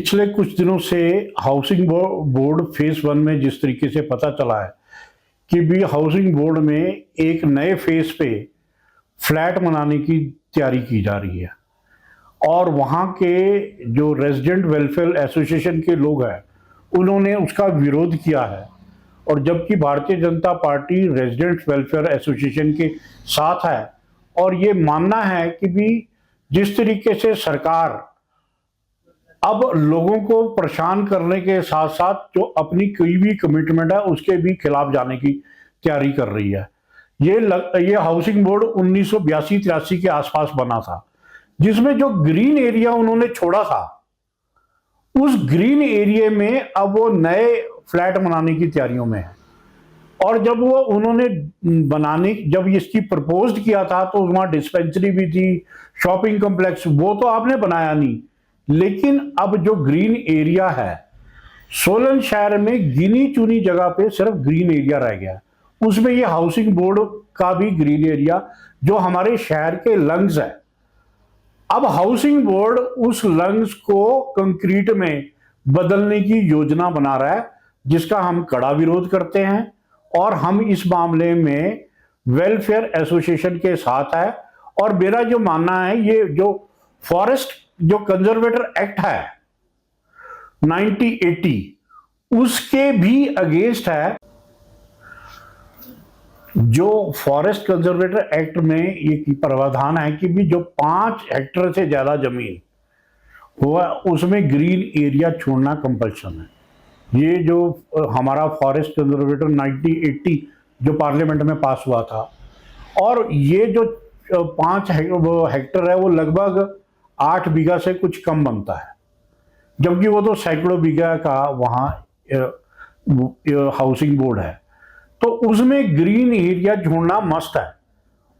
पिछले कुछ दिनों से हाउसिंग बोर्ड फेज 1 में जिस तरीके से पता चला है कि भी हाउसिंग बोर्ड में एक नए फेज पे फ्लैट बनाने की तैयारी की जा रही है और वहाँ के जो रेजिडेंट वेलफेयर एसोसिएशन के लोग हैं उन्होंने उसका विरोध किया है। और जबकि Bharatiya Janata party resident welfare association के साथ है और ये मानना है कि भी जिस तरीके से सरकार अब लोगों को परेशान करने के साथ साथ जो अपनी कोई भी कमिटमेंट है उसके भी खिलाफ जाने की तैयारी कर रही है। ये हाउसिंग बोर्ड 1982-83 के आसपास बना था, जिसमें जो ग्रीन एरिया उन्होंने छोड़ा था उस ग्रीन एरिया में अब वो नए फ्लैट बनाने की तैयारियों में है। और जब वो उन्होंने जब इसकी प्रपोज्ड किया था तो वहां डिस्पेंसरी भी थी, शॉपिंग कॉम्प्लेक्स, वो तो आपने बनाया नहीं। लेकिन अब जो ग्रीन एरिया है सोलन शहर में गिनी चुनी जगह पे सिर्फ ग्रीन एरिया रह गया, उसमें ये हाउसिंग बोर्ड का भी ग्रीन एरिया जो हमारे शहर के लंग्स है। अब हाउसिंग बोर्ड उस लंग्स को कंक्रीट में बदलने की योजना बना रहा है, जिसका हम कड़ा विरोध करते हैं और हम इस मामले में वेलफेयर एसोसिएशन के साथ है। और मेरा जो मानना है, ये जो फॉरेस्ट जो कंजर्वेटर एक्ट है 1980 उसके भी अगेंस्ट है। जो फॉरेस्ट कंजर्वेटर एक्ट में ये प्रावधान है कि भी जो 5 हेक्टेयर से ज्यादा जमीन हुआ उसमें ग्रीन एरिया छोड़ना कंपल्सन है। ये जो हमारा फॉरेस्ट कंजर्वेटर 1980 जो पार्लियामेंट में पास हुआ था, और ये जो 5 हेक्टेयर है वो लगभग 8 बीघा से कुछ कम बनता है, जबकि वो तो सैकड़ों बीघा का वहाँ हाउसिंग बोर्ड है। तो उसमें ग्रीन एरिया छोड़ना मस्ट है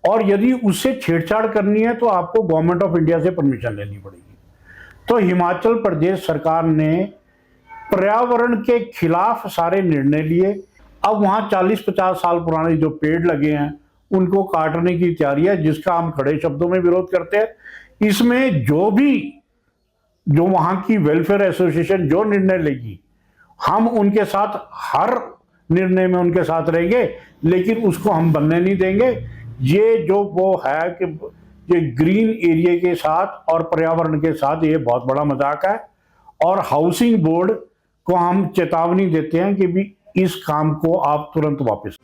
और यदि उससे छेड़छाड़ करनी है तो आपको गवर्नमेंट ऑफ इंडिया से परमिशन लेनी पड़ेगी। तो हिमाचल प्रदेश सरकार ने पर्यावरण के खिलाफ सारे निर्णय लिए। अब वहाँ 40-50 साल पुराने जो पेड़ लगे हैं उनको काटने की तैयारी है, जिसका हम खड़े शब्दों में विरोध करते हैं। इसमें जो वहां की वेलफेयर एसोसिएशन जो निर्णय लेगी हम उनके साथ हर निर्णय में उनके साथ रहेंगे, लेकिन उसको हम बनने नहीं देंगे। ये जो वो है कि ये ग्रीन एरिया के साथ और पर्यावरण के साथ ये बहुत बड़ा मजाक है और हाउसिंग बोर्ड को हम चेतावनी देते हैं कि भी इस काम को आप तुरंत वापस